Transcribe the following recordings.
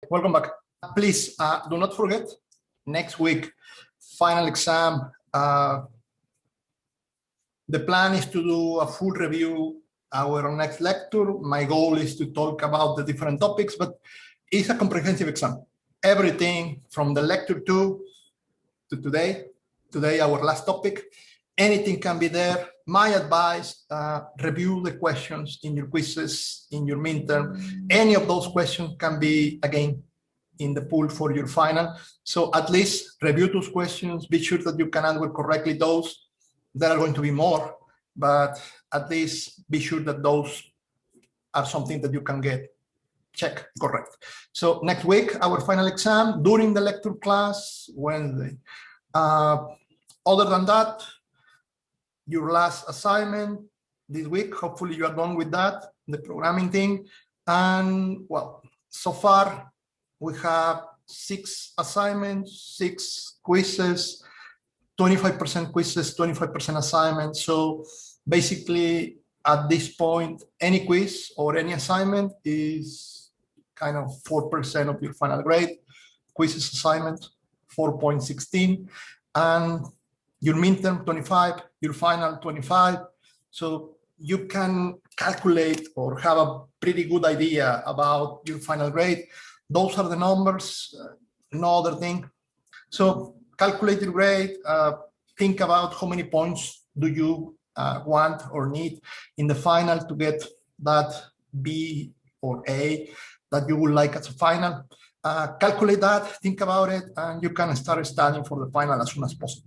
welcome back. Please do not forget, next week, final exam. The plan is to do a full review our next lecture. My goal is to talk about the different topics, but it's a comprehensive exam. Everything from the lecture 2 to today our last topic, anything can be there. My advice, review the questions in your quizzes, in your midterm. Any of those questions can be, again, in the pool for your final. So at least review those questions, be sure that you can answer correctly those. There are going to be more, but at least be sure that those are something that you can get check correct. So next week, our final exam during the lecture class, Wednesday. Other than that, your last assignment this week, hopefully you are done with that, the programming thing. And well, so far we have 6 assignments, 6 quizzes, 25% quizzes, 25% assignments. So basically at this point, any quiz or any assignment is kind of 4% of your final grade. Quizzes assignment 4.16, and your midterm 25, your final 25. So you can calculate or have a pretty good idea about your final grade. Those are the numbers, no other thing. So calculate your grade, think about how many points do you want or need in the final to get that B or A that you would like as a final. Calculate that, think about it, and you can start studying for the final as soon as possible.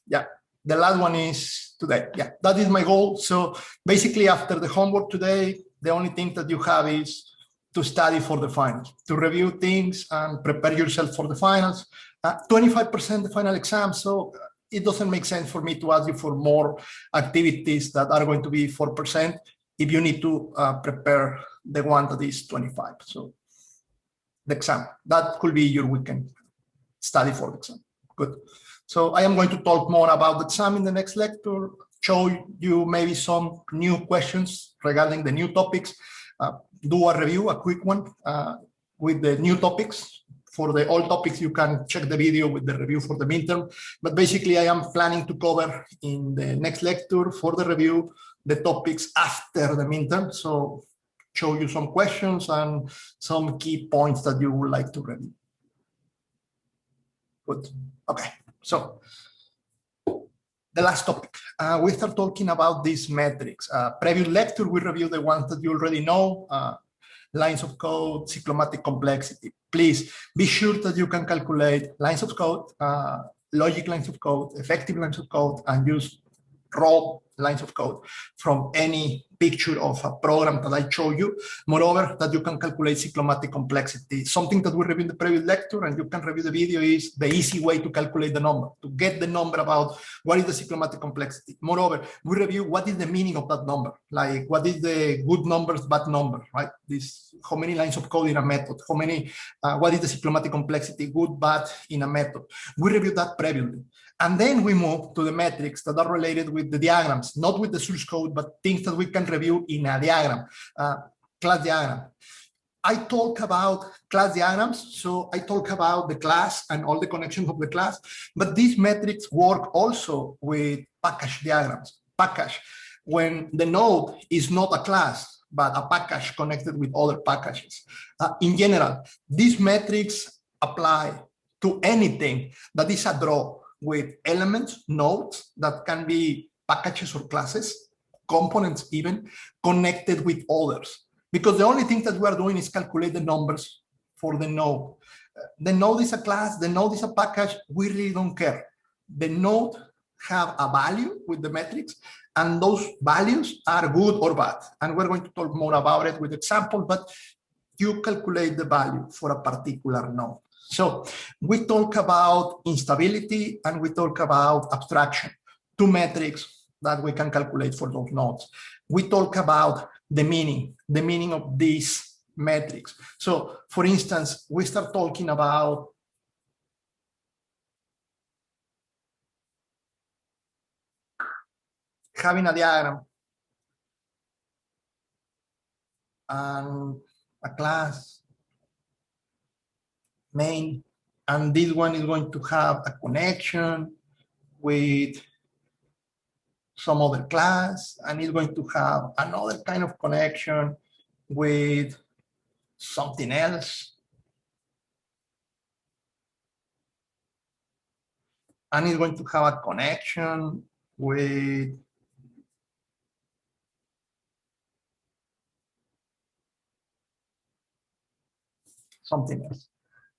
Yeah, the last one is today. Yeah, that is my goal. So basically after the homework today, the only thing that you have is to study for the finals, to review things and prepare yourself for the finals. 25% the final exam, so it doesn't make sense for me to ask you for more activities that are going to be 4% if you need to prepare the one that is 25. So the exam, that could be your weekend study for the exam. Good. So I am going to talk more about the exam in the next lecture, show you maybe some new questions regarding the new topics, do a review, a quick one with the new topics. For the old topics, you can check the video with the review for the midterm. But basically, I am planning to cover in the next lecture for the review the topics after the midterm. So show you some questions and some key points that you would like to review. Good. Okay. So the last topic, we start talking about these metrics. Previous lecture, we reviewed the ones that you already know, lines of code, cyclomatic complexity. Please be sure that you can calculate lines of code, logic lines of code, effective lines of code, and use raw lines of code from any picture of a program that I show you. Moreover, that you can calculate cyclomatic complexity. Something that we reviewed in the previous lecture, and you can review the video, is the easy way to calculate the number, to get the number about what is the cyclomatic complexity. Moreover, we review what is the meaning of that number, like what is the good numbers, bad number, right? This, how many lines of code in a method, how many, what is the cyclomatic complexity, good, bad in a method. We reviewed that previously. And then we move to the metrics that are related with the diagrams, not with the source code, but things that we can review in a diagram, class diagram. I talk about class diagrams, so I talk about the class and all the connections of the class, but these metrics work also with package diagrams. Package, when the node is not a class, but a package connected with other packages. In general, these metrics apply to anything that is a draw with elements, nodes that can be packages or classes, components even, connected with others. Because the only thing that we are doing is calculate the numbers for the node. The node is a class, the node is a package, we really don't care. The node have a value with the metrics, and those values are good or bad. And we're going to talk more about it with examples, but you calculate the value for a particular node. So we talk about instability and we talk about abstraction, 2 metrics that we can calculate for those nodes. We talk about the meaning of these metrics. So for instance, we start talking about having a diagram and a class main, and this one is going to have a connection with some other class, and it's going to have another kind of connection with something else. And it's going to have a connection with something else.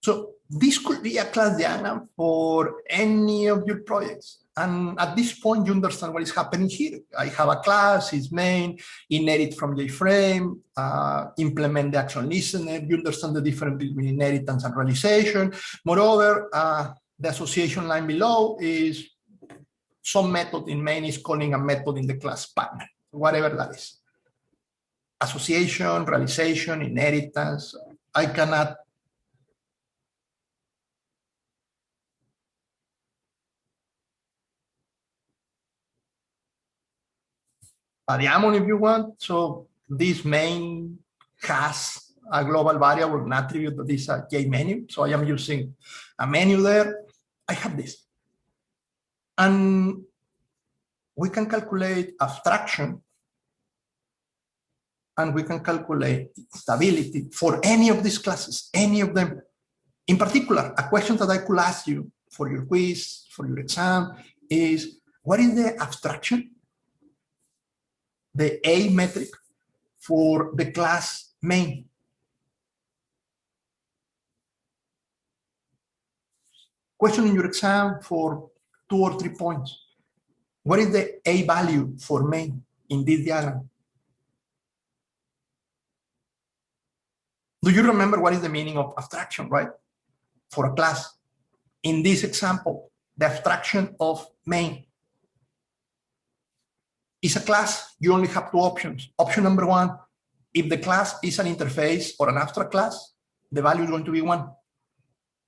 So this could be a class diagram for any of your projects. And at this point, you understand what is happening here. I have a class, its main, inherit from JFrame, implement the action listener. You understand the difference between inheritance and realization. Moreover, the association line below is some method in main is calling a method in the class partner, whatever that is. Association, realization, inheritance. I cannot a diamond if you want. So this main has a global variable, an attribute that is a J menu. So I am using a menu there. I have this. And we can calculate abstraction, and we can calculate stability for any of these classes, any of them. In particular, a question that I could ask you for your quiz, for your exam, is what is the abstraction, the A metric for the class main? Question in your exam for 2 or 3 points. What is the A value for main in this diagram? Do you remember what is the meaning of abstraction, right? For a class. In this example, the abstraction of main is a class. You only have 2 options. Option number 1, if the class is an interface or an abstract class, the value is going to be 1.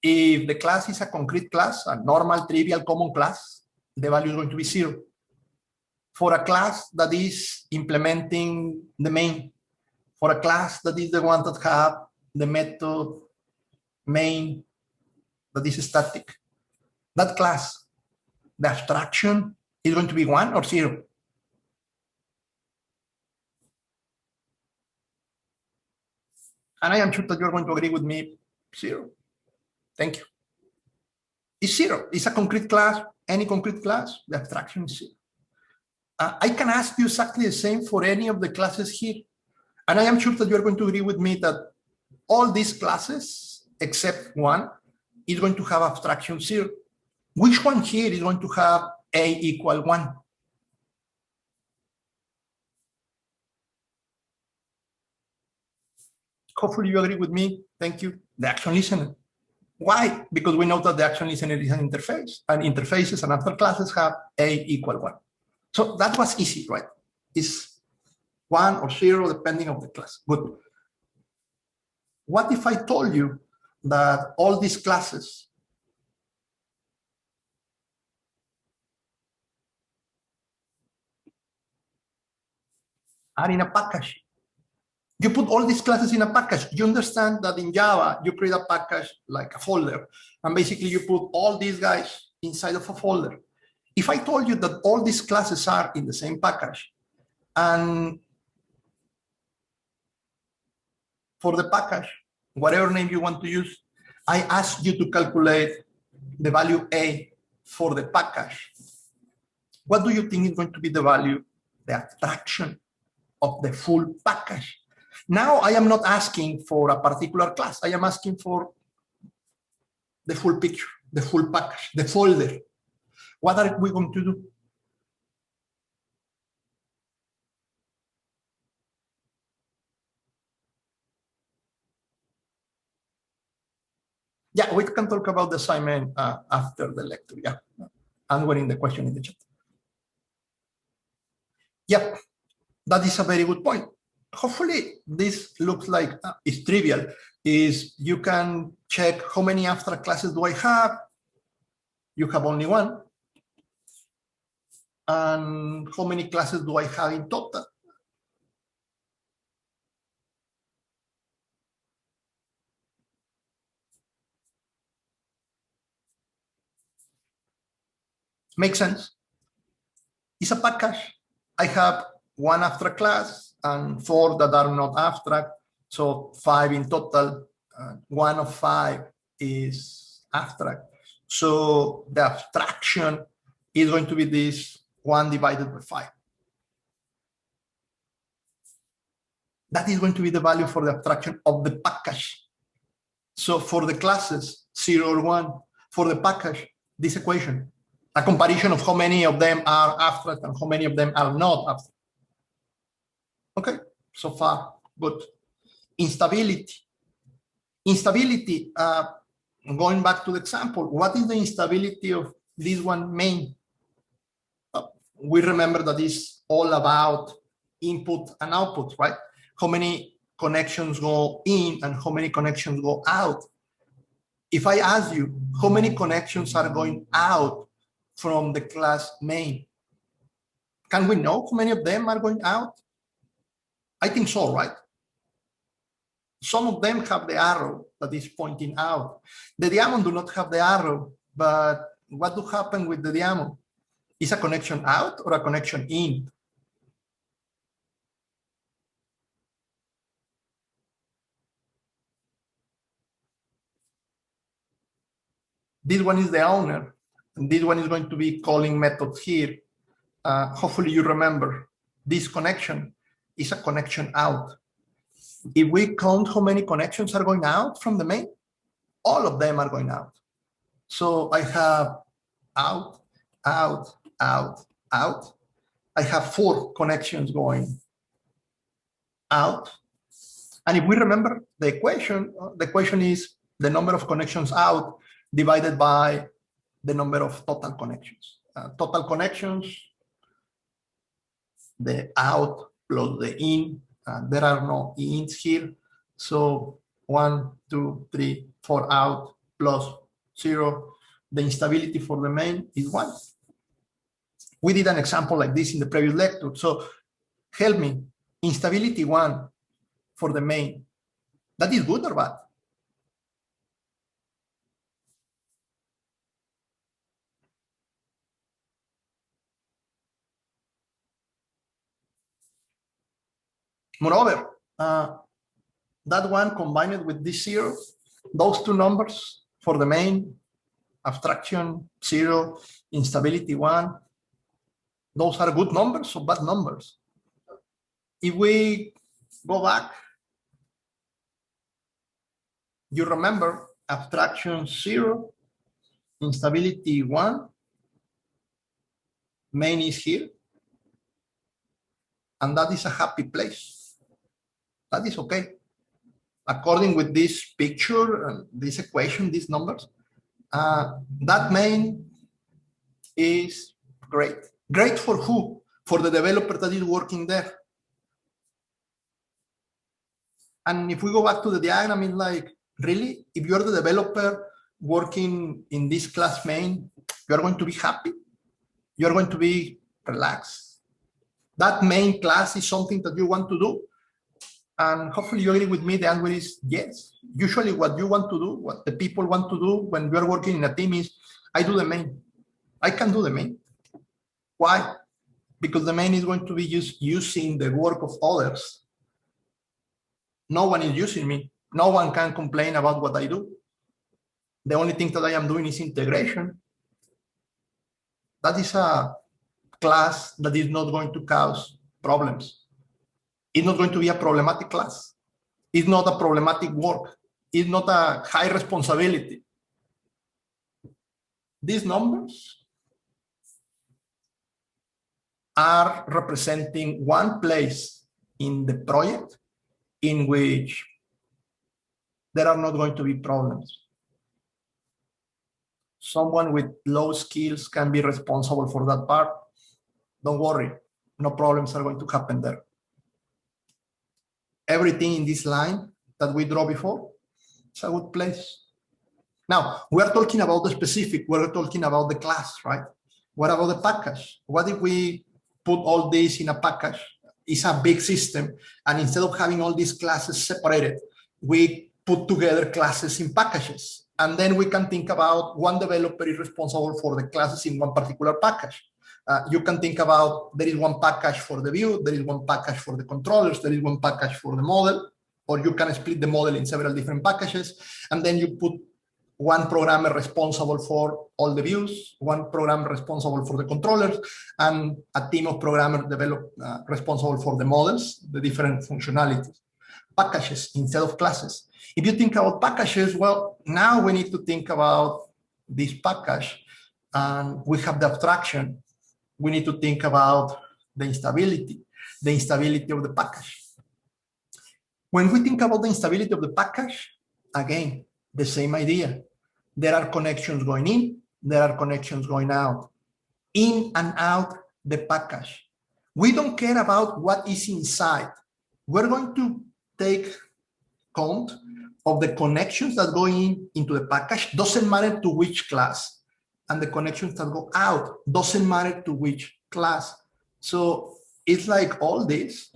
If the class is a concrete class, a normal, trivial, common class, the value is going to be 0. For a class that is implementing the main, for a class that is the one that have the method main that is static, that class, the abstraction is going to be 1 or 0. And I am sure that you're going to agree with me, 0. Thank you. It's 0. It's a concrete class, any concrete class, the abstraction is 0. I can ask you exactly the same for any of the classes here. And I am sure that you're going to agree with me that all these classes, except one, is going to have abstraction 0. Which one here is going to have A equal 1? Hopefully you agree with me. Thank you. The action listener. Why? Because we know that the action listener is an interface, and interfaces and other classes have A equal 1. So that was easy, right? It's 1 or 0 depending on the class. Good. What if I told you that all these classes are in a package? You put all these classes in a package. You understand that in Java, you create a package like a folder, and basically you put all these guys inside of a folder. If I told you that all these classes are in the same package, and for the package, whatever name you want to use, I ask you to calculate the value A for the package, what do you think is going to be the value, the abstraction of the full package? Now I am not asking for a particular class. I am asking for the full picture, the full package, the folder. What are we going to do? Yeah, we can talk about the assignment after the lecture. Yeah, answering the question in the chat. Yep, that is a very good point. Hopefully this looks like it's trivial. Is you can check how many abstract classes do I have? You have only one. And how many classes do I have in total? Makes sense? It's a package. I have one abstract class and 4 that are not abstract. So 5 in total. 1 of 5 is abstract. So the abstraction is going to be this 1 divided by 5. That is going to be the value for the abstraction of the package. So for the classes, 0 or 1, for the package, this equation, a comparison of how many of them are abstract and how many of them are not abstract. Okay, so far, good. Instability. Instability, going back to the example, what is the instability of this one main? We remember that it's all about input and output, right? How many connections go in and how many connections go out. If I ask you how many connections are going out from the class main, can we know how many of them are going out? I think so, right? Some of them have the arrow that is pointing out. The diamond do not have the arrow, but what do happen with the diamond? Is a connection out or a connection in? This one is the owner, and this one is going to be calling method here. Hopefully you remember this connection is a connection out. If we count how many connections are going out from the main, all of them are going out. So I have out, out, out, out. I have 4 connections going out. And if we remember the equation is the number of connections out divided by the number of total connections. Total connections, the out plus the in. There are no ins here. So 1, 2, 3, 4 out plus 0. The instability for the main is 1. We did an example like this in the previous lecture. So help me, instability 1 for the main. That is good or bad? Moreover, that one combined with this 0, those 2 numbers for the main, abstraction 0, instability 1, those are good numbers or bad numbers. If we go back, you remember abstraction 0, instability 1, main is here, and that is a happy place. That is okay. According with this picture and this equation, these numbers, that main is great. Great for who? For the developer that is working there. And if we go back to the diagram, it's like, really? If you're the developer working in this class main, you're going to be happy. You're going to be relaxed. That main class is something that you want to do. And hopefully you agree with me, the answer is yes. Usually what you want to do, what the people want to do when we're working in a team is, I do the main. I can do the main. Why? Because the main is going to be using the work of others. No one is using me. No one can complain about what I do. The only thing that I am doing is integration. That is a class that is not going to cause problems. It's not going to be a problematic class. It's not a problematic work. It's not a high responsibility. These numbers are representing one place in the project in which there are not going to be problems. Someone with low skills can be responsible for that part. Don't worry, no problems are going to happen there. Everything in this line that we draw before, it's a good place. Now, we're talking about the specific, we're talking about the class, right? What about the package? What if we put all this in a package? It's a big system, and instead of having all these classes separated, we put together classes in packages. And then we can think about one developer is responsible for the classes in one particular package. You can think about there is one package for the view, there is one package for the controllers, there is one package for the model, or you can split the model in several different packages. And then you put one programmer responsible for all the views, one programmer responsible for the controllers, and a team of programmers responsible for the models, the different functionalities. Packages instead of classes. If you think about packages, well, now we need to think about this package, and we have the abstraction. We need to think about the instability of the package. When we think about the instability of the package, again, the same idea. There are connections going in, there are connections going out, in and out the package. We don't care about what is inside. We're going to take count of the connections that go into the package, doesn't matter to which class, and the connections that go out, doesn't matter to which class. So it's like all this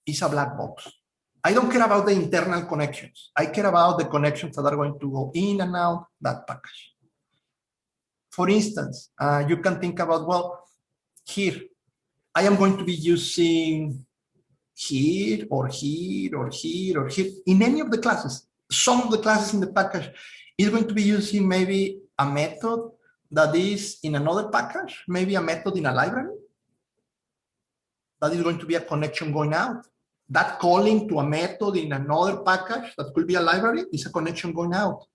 is a black box. I don't care about the internal connections. I care about the connections that are going to go in and out that package. For instance, you can think about, well, here, I am going to be using here or here or here or here in any of the classes. Some of the classes in the package is going to be using maybe a method that is in another package, maybe a method in a library. That is going to be a connection going out. That calling to a method in another package that could be a library is a connection going out.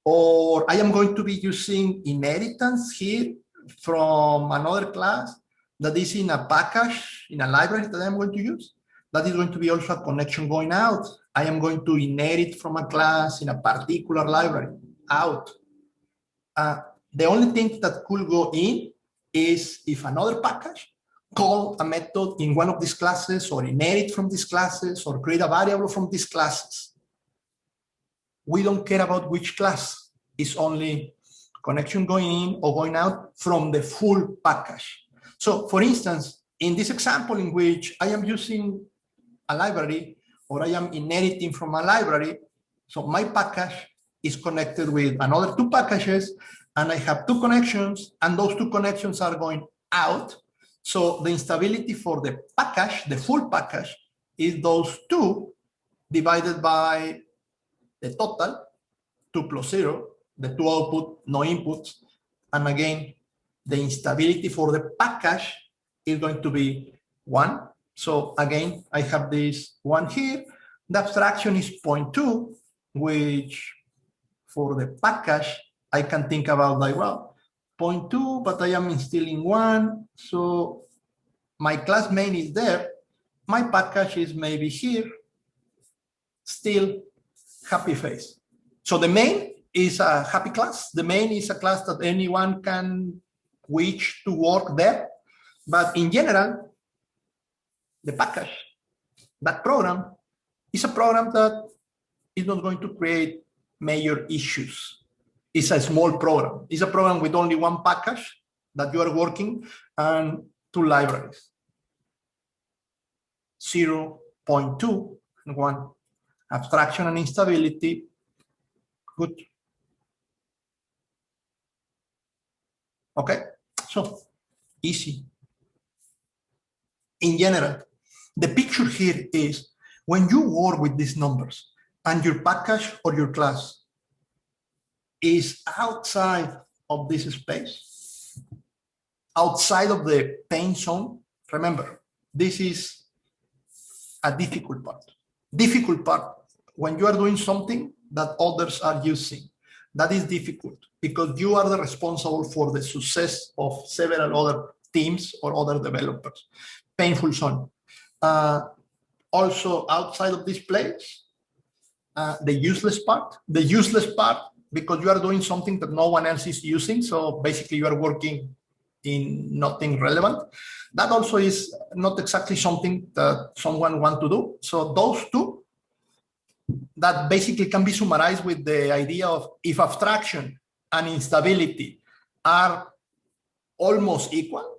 Or I am going to be using inheritance here from another class that is in a package, in a library that I'm going to use. That is going to be also a connection going out. I am going to inherit from a class in a particular library, out. The only thing that could go in is if another package call a method in one of these classes, or inherit from these classes, or create a variable from these classes. We don't care about which class. It's only connection going in or going out from the full package. So for instance, in this example in which I am using a library, or I am inheriting from a library, so my package is connected with another two packages, and I have two connections, and those two connections are going out. So the instability for the package, the full package, is those two divided by the total, 2 plus 0, the two output, no inputs. And again, the instability for the package is going to be 1. So again, I have this 1 here. The abstraction is 0.2, which for the package, I can think about like, well, 0.2, but I am instilling 1. So my class main is there. My package is maybe here. Still happy face. So the main is a happy class. The main is a class that anyone can wish to work there. But in general, the package, that program, is a program that is not going to create major issues. It's a small program. It's a program with only one package that you are working and 2 libraries. 0.2 and 1. Abstraction and instability. Good. Okay, so easy. In general, the picture here is when you work with these numbers and your package or your class is outside of this space, outside of the pain zone. Remember, this is a difficult part. Difficult part when you are doing something that others are using. That is difficult because you are the responsible for the success of several other teams or other developers. Painful zone. Also outside of this place, the useless part. The useless part because you are doing something that no one else is using. So basically you are working in nothing relevant. That also is not exactly something that someone wants to do. So those two, that basically can be summarized with the idea of if abstraction and instability are almost equal,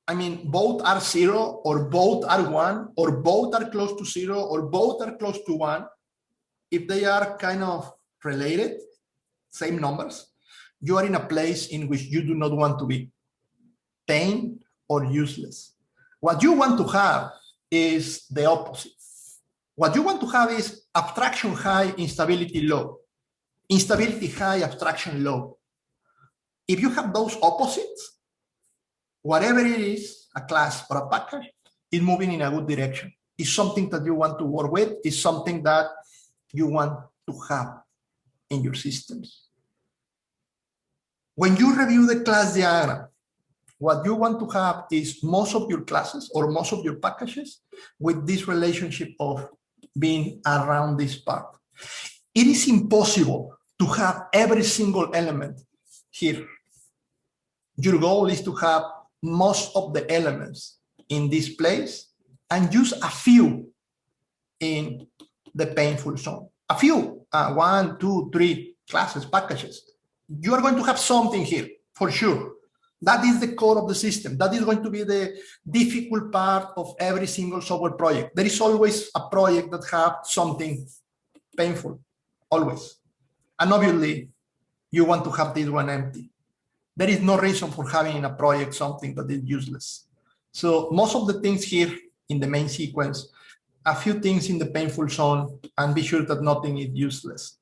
I mean, both are 0 or both are 1 or both are close to 0 or both are close to 1, if they are kind of related, same numbers, you are in a place in which you do not want to be, pain or useless. What you want to have is the opposite. What you want to have is abstraction high, instability low. Instability high, abstraction low. If you have those opposites, whatever it is, a class or a package, is moving in a good direction. It's something that you want to work with. It's something that you want to have in your systems. When you review the class diagram, what you want to have is most of your classes or most of your packages with this relationship of being around this part. It is impossible to have every single element here. Your goal is to have most of the elements in this place and use a few in the painful zone. A few, 1, 2, 3 classes, packages. You are going to have something here for sure. That is the core of the system. That is going to be the difficult part of every single software project. There is always a project that has something painful, always. And obviously, you want to have this one empty. There is no reason for having in a project something that is useless. So most of the things here in the main sequence, a few things in the painful zone, and be sure that nothing is useless.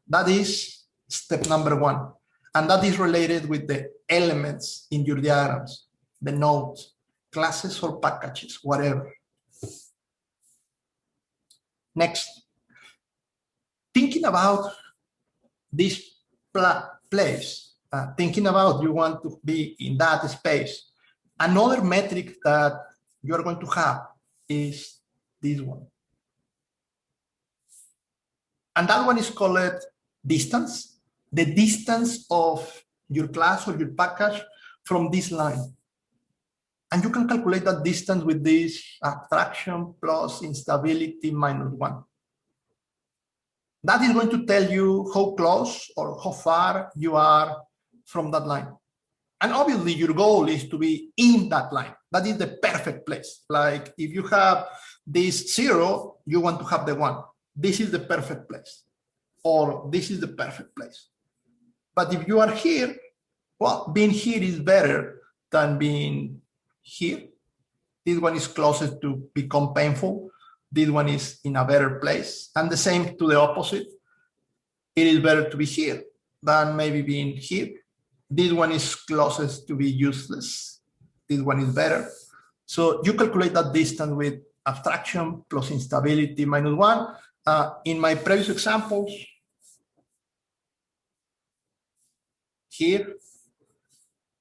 That is step number 1. And that is related with the elements in your diagrams, the nodes, classes or packages, whatever. Next, thinking about this place, thinking about you want to be in that space. Another metric that you are going to have is this one. And that one is called distance. The distance of your class or your package from this line. And you can calculate that distance with this abstraction plus instability minus 1. That is going to tell you how close or how far you are from that line. And obviously your goal is to be in that line. That is the perfect place. Like if you have this 0, you want to have the 1. This is the perfect place. Or this is the perfect place. But if you are here, well, being here is better than being here. This one is closest to become painful. This one is in a better place. And the same to the opposite. It is better to be here than maybe being here. This one is closest to be useless. This one is better. So you calculate that distance with abstraction plus instability minus 1. In my previous examples, here,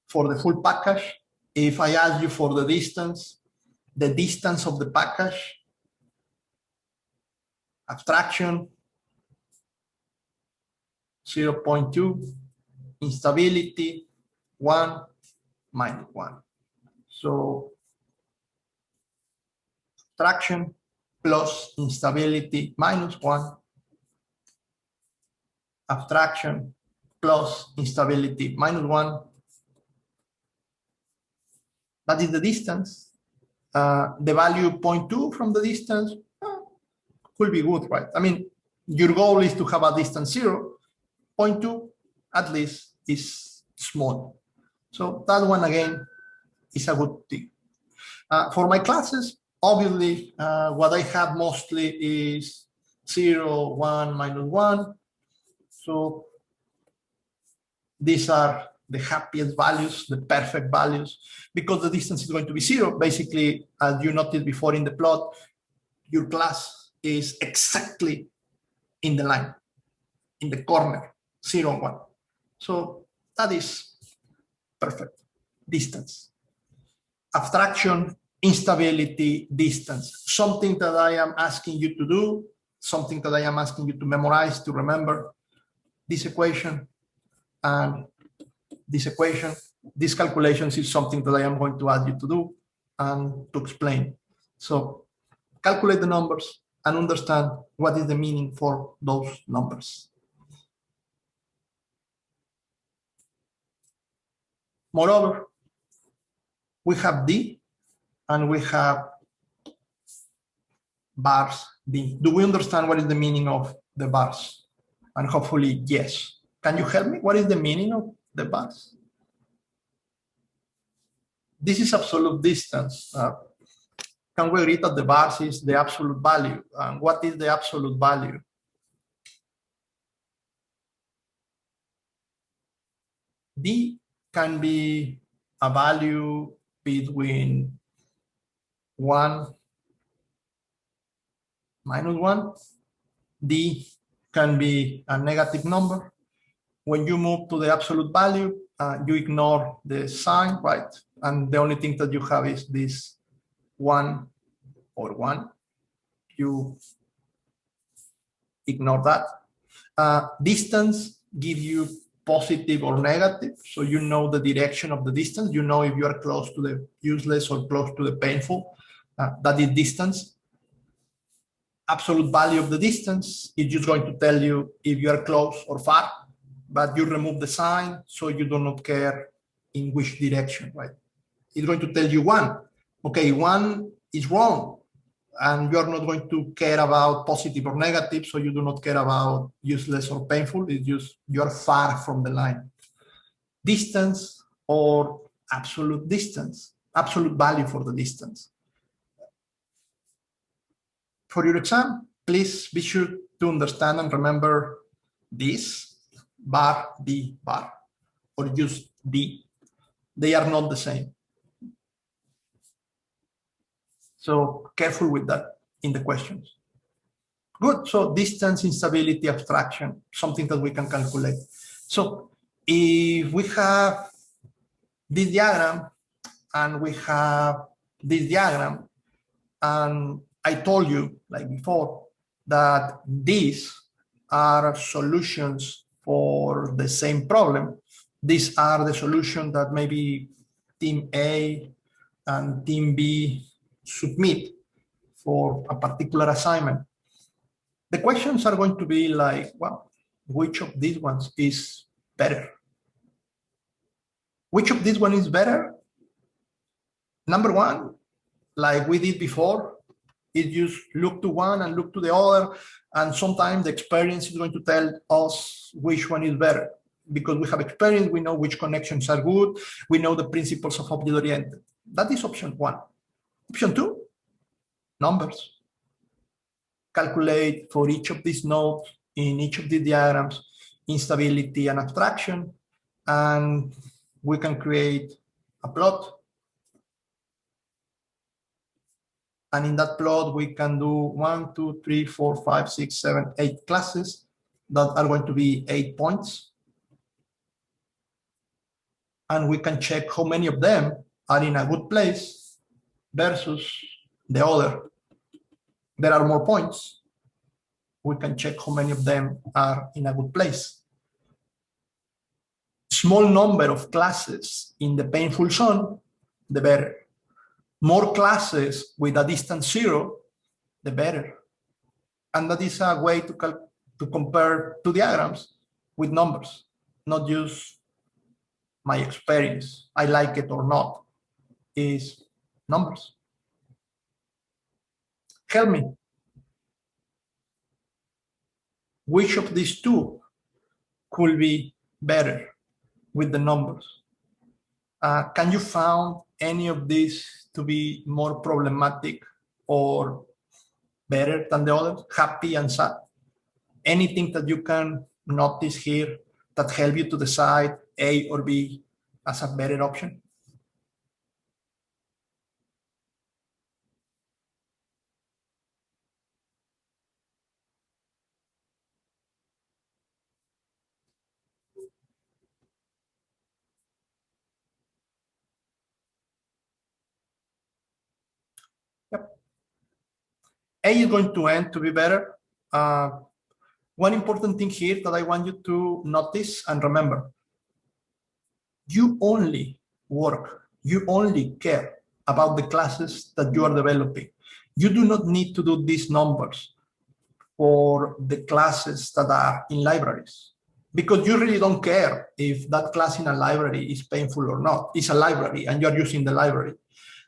for the full package, if I ask you for the distance of the package, abstraction, 0.2, instability, 1, minus 1. So abstraction plus instability minus 1, abstraction plus instability minus 1. That is the distance. The value 0.2 from the distance could be good, right? I mean, your goal is to have a distance 0. 0.2 at least is small. So that one again is a good thing. For my classes, obviously, what I have mostly is 0, 1, minus 1. So these are the happiest values, the perfect values, because the distance is going to be 0. Basically, as you noticed before in the plot, your class is exactly in the line, in the corner, 0, 1. So that is perfect. Distance. Abstraction, instability, distance. Something that I am asking you to do, something that I am asking you to memorize, to remember. This equation and this equation, these calculations is something that I am going to ask you to do and to explain. So calculate the numbers and understand what is the meaning for those numbers. Moreover, we have D and we have bars D. Do we understand what is the meaning of the bars? And hopefully, yes. Can you help me? What is the meaning of the bars? This is absolute distance. Can we agree that the bars is the absolute value? And what is the absolute value? D can be a value between 1 minus 1. D can be a negative number. When you move to the absolute value, you ignore the sign, right? And the only thing that you have is this 1 or 1. You ignore that. Distance gives you positive or negative, so you know the direction of the distance. You know if you are close to the useless or close to the painful. That is distance. Absolute value of the distance is just going to tell you if you are close or far, but you remove the sign, so you do not care in which direction, right? It's going to tell you 1. Okay, 1 is wrong, and you are not going to care about positive or negative, so you do not care about useless or painful. It's just you are far from the line. Distance or absolute distance, absolute value for the distance. For your exam, please be sure to understand and remember this bar, D bar, or just D. They are not the same. So careful with that in the questions. Good, so distance, instability, abstraction, something that we can calculate. So if we have this diagram and we have this diagram, and I told you, like before, that these are solutions for the same problem. These are the solutions that maybe team A and team B submit for a particular assignment. The questions are going to be like, well, which of these ones is better? Which of these one is better? Number one, like we did before, is just look to one and look to the other, and sometimes the experience is going to tell us which one is better. Because we have experience, we know which connections are good, we know the principles of object-oriented. That is option one. Option two, numbers. Calculate for each of these nodes in each of the diagrams, instability and abstraction, and we can create a plot. And in that plot, we can do 1, 2, 3, 4, 5, 6, 7, 8 classes that are going to be 8 points. And we can check how many of them are in a good place versus the other. There are more points. We can check how many of them are in a good place. Small number of classes in the painful zone, the better. More classes with a distance 0, the better. And that is a way to compare two diagrams with numbers, not just my experience, I like it or not, is numbers. Help me. Which of these two could be better with the numbers? Can you find any of these to be more problematic or better than the others, happy and sad? Anything that you can notice here that help you to decide A or B as a better option? Yep. A is going to end to be better. One important thing here that I want you to notice and remember, you only work, you only care about the classes that you are developing. You do not need to do these numbers for the classes that are in libraries, because you really don't care if that class in a library is painful or not. It's a library and you're using the library.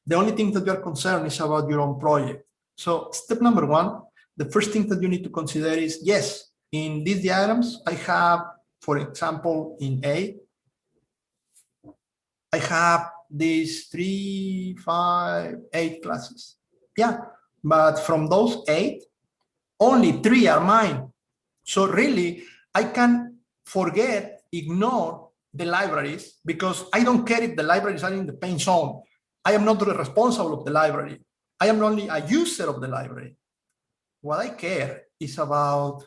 The only thing that you're concerned is about your own project. So step number one, the first thing that you need to consider is, yes, in these diagrams, I have, for example, in A, I have these 3, 5, 8 classes. Yeah, but from those 8, only 3 are mine. So really, I can forget, ignore the libraries because I don't care if the libraries are in the pain zone. I am not the responsible of the library. I am only a user of the library. What I care is about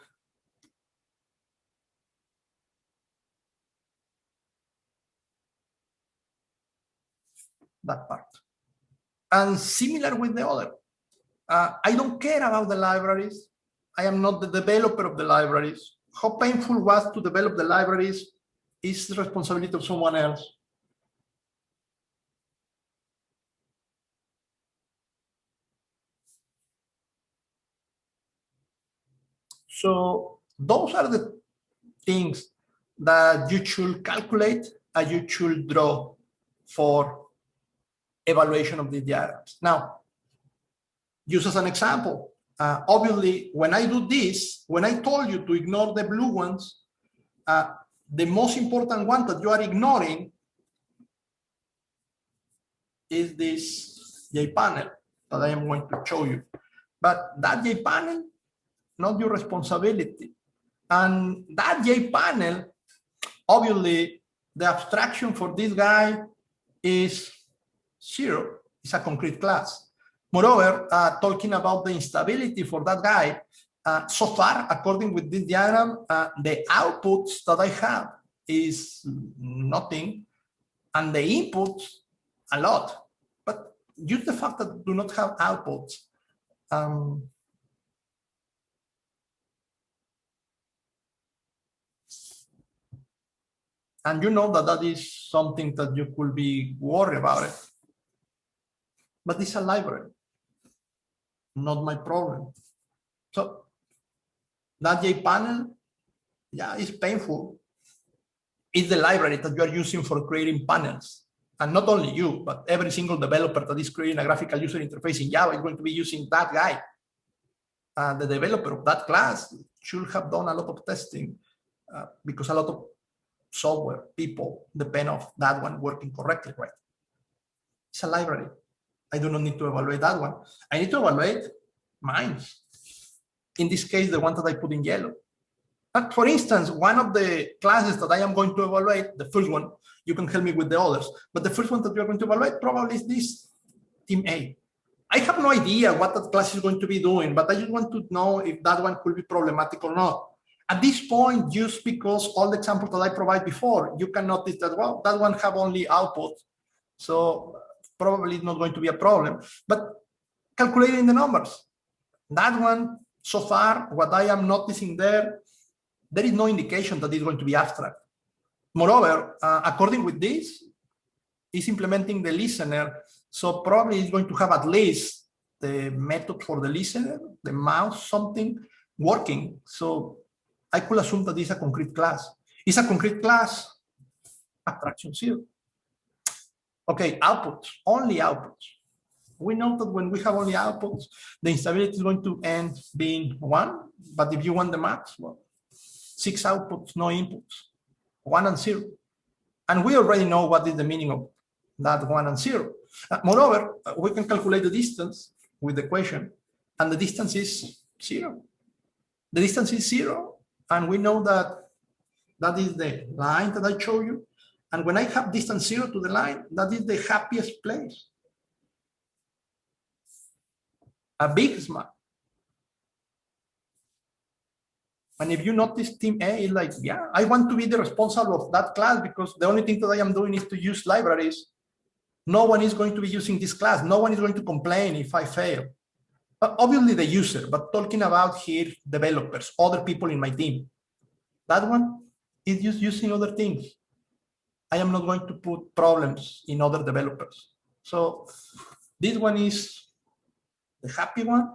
that part. And similar with the other. I don't care about the libraries. I am not the developer of the libraries. How painful it was to develop the libraries is the responsibility of someone else. So those are the things that you should calculate and you should draw for evaluation of the diagrams. Now, use as an example. Obviously, when I do this, when I told you to ignore the blue ones, the most important one that you are ignoring is this J panel that I am going to show you. But that J panel, not your responsibility. And that J panel, obviously, the abstraction for this guy is 0. It's a concrete class. Moreover, talking about the instability for that guy, so far, according with this diagram, the outputs that I have is nothing, and the inputs a lot. But due to the fact that do not have outputs, and you know that that is something that you could be worried about it. But it's a library, not my problem. So that J panel, yeah, it's painful. It's the library that you are using for creating panels. And not only you, but every single developer that is creating a graphical user interface in Java is going to be using that guy. The developer of that class should have done a lot of testing because a lot of software people depend on that one working correctly, right? It's a library. I do not need to evaluate that one. I need to evaluate mine. In this case, the one that I put in yellow. But for instance, one of the classes that I am going to evaluate, the first one, you can help me with the others, but the first one that you're going to evaluate probably is this team A. I have no idea what that class is going to be doing, but I just want to know if that one could be problematic or not. At this point, just because all the examples that I provide before, you can notice that, well, that one have only output. So probably not going to be a problem, but calculating the numbers, that one, so far, what I am noticing there is no indication that it's going to be abstract. Moreover, according with this, is implementing the listener. So probably it's going to have at least the method for the listener, the mouse, something working. So I could assume that it's a concrete class. It's a concrete class, abstraction 0. Okay, outputs, only outputs. We know that when we have only outputs, the instability is going to end being 1. But if you want the max, well, 6 outputs, no inputs, 1 and 0. And we already know what is the meaning of that 1 and 0. Moreover, we can calculate the distance with the equation, and the distance is 0. The distance is 0, and we know that that is the line that I show you. And when I have distance 0 to the line, that is the happiest place. A big smile. And if you notice, team A is like, yeah, I want to be the responsible of that class because the only thing that I am doing is to use libraries. No one is going to be using this class. No one is going to complain if I fail. Obviously the user, but talking about here, developers, other people in my team. That one is just using other things. I am not going to put problems in other developers. So this one is the happy one.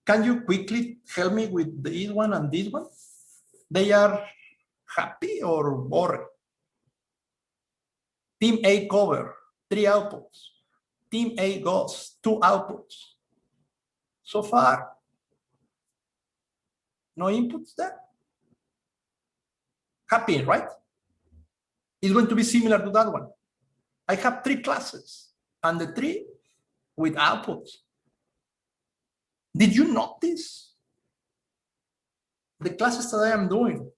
Can you quickly help me with this one and this one? They are happy or boring? Team A cover, 3 outputs. Team A goes, 2 outputs. So far, no inputs there. Happy, right? It's going to be similar to that one. I have 3 classes and the 3 with outputs. Did you notice the classes that I am doing?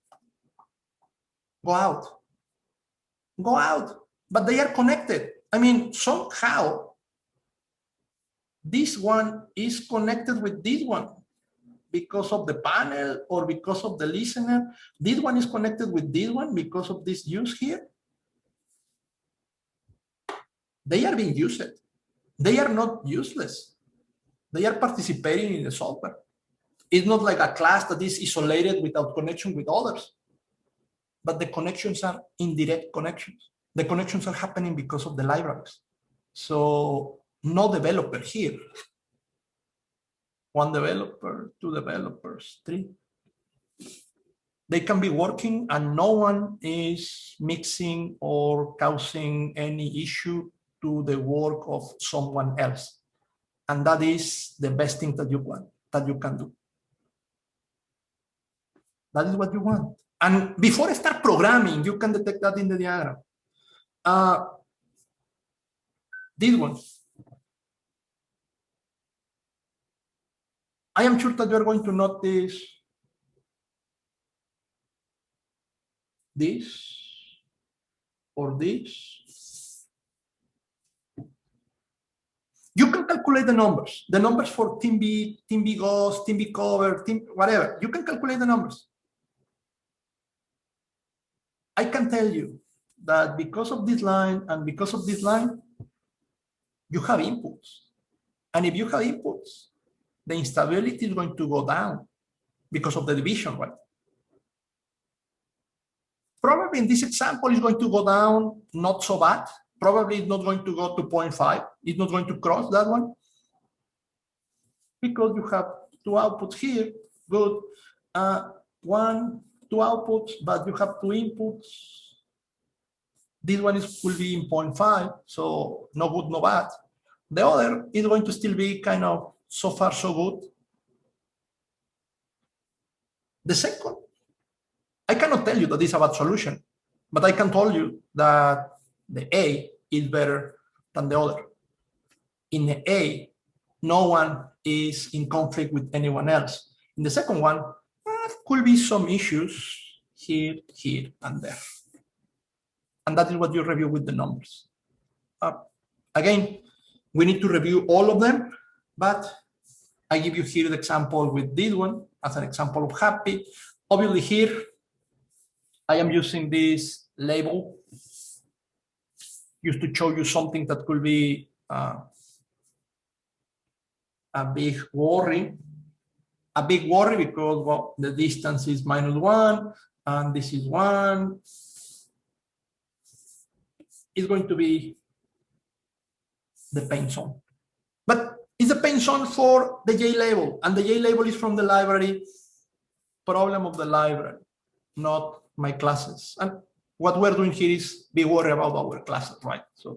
Go out. Go out. But they are connected. I mean, somehow, this one is connected with this one because of the panel or because of the listener. This one is connected with this one because of this use here. They are being used. They are not useless. They are participating in the software. It's not like a class that is isolated without connection with others. But the connections are indirect connections. The connections are happening because of the libraries. So no developer here. 1 developer, 2 developers, 3. They can be working and no one is mixing or causing any issue to the work of someone else. And that is the best thing that you want, that you can do. That is what you want. And before I start programming, you can detect that in the diagram. This one. I am sure that you're going to notice this or this. You can calculate the numbers for team B, team B goes, team B cover, team whatever. You can calculate the numbers. I can tell you that because of this line and because of this line, you have inputs. And if you have inputs, the instability is going to go down because of the division, right? Probably in this example, it's going to go down, not so bad. Probably it's not going to go to 0.5. It's not going to cross that one. Because you have 2 outputs here, good. 2 outputs, but you have 2 inputs. This one will be in 0.5, so no good, no bad. The other is going to still be kind of so far so good. The second, I cannot tell you that this is a bad solution, but I can tell you that the A is better than the other. In the A, no one is in conflict with anyone else. In the second one, could be some issues here, here, and there. And that is what you review with the numbers. Again, we need to review all of them, but I give you here the example with this one as an example of happy. Obviously here, I am using this label just to show you something that could be a big worry. A big worry because, well, the distance is -1 and this is 1. It's going to be the pain zone. But it's a pain zone for the J label, and the J label is from the library, problem of the library, not my classes. And what we're doing here is be worried about our classes, right? So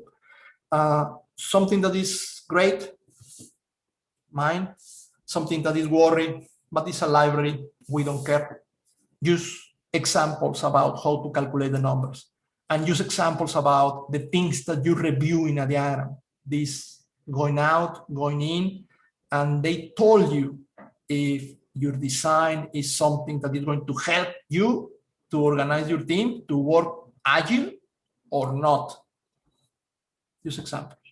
something that is great, mine, something that is worrying, but it's a library, we don't care. Use examples about how to calculate the numbers, and use examples about the things that you review in a diagram. This going out, going in, and they told you if your design is something that is going to help you to organize your team, to work agile or not. Use examples.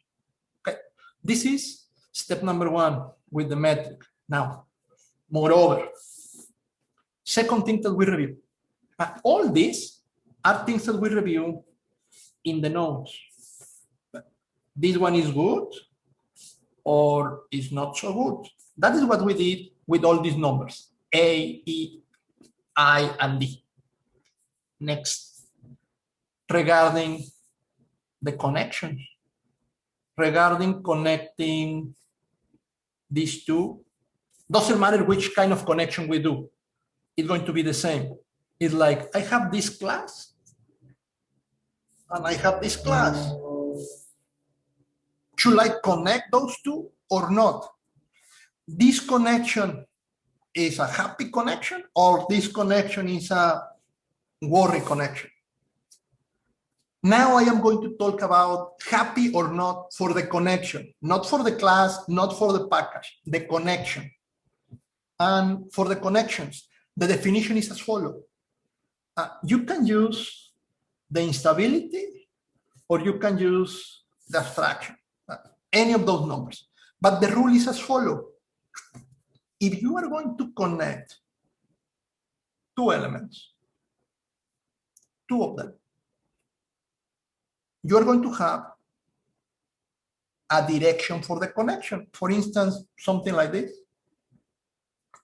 Okay, this is step number 1 with the metric. Now, moreover, second thing that we review. All these are things that we review in the notes. This one is good or is not so good. That is what we did with all these numbers, A, E, I, and D. Next, regarding the connections, regarding connecting these two, doesn't matter which kind of connection we do, it's going to be the same. It's like, I have this class and I have this class. Should I connect those two or not? this connection is a happy connection or this connection is a worry connection. Now I am going to talk about happy or not for the connection, not for the class, not for the package, the connection. And for the connections, the definition is as follows. You can use the instability or you can use the abstraction, any of those numbers. But the rule is as follows. If you are going to connect two elements, two of them, you are going to have a direction for the connection. For instance, something like this.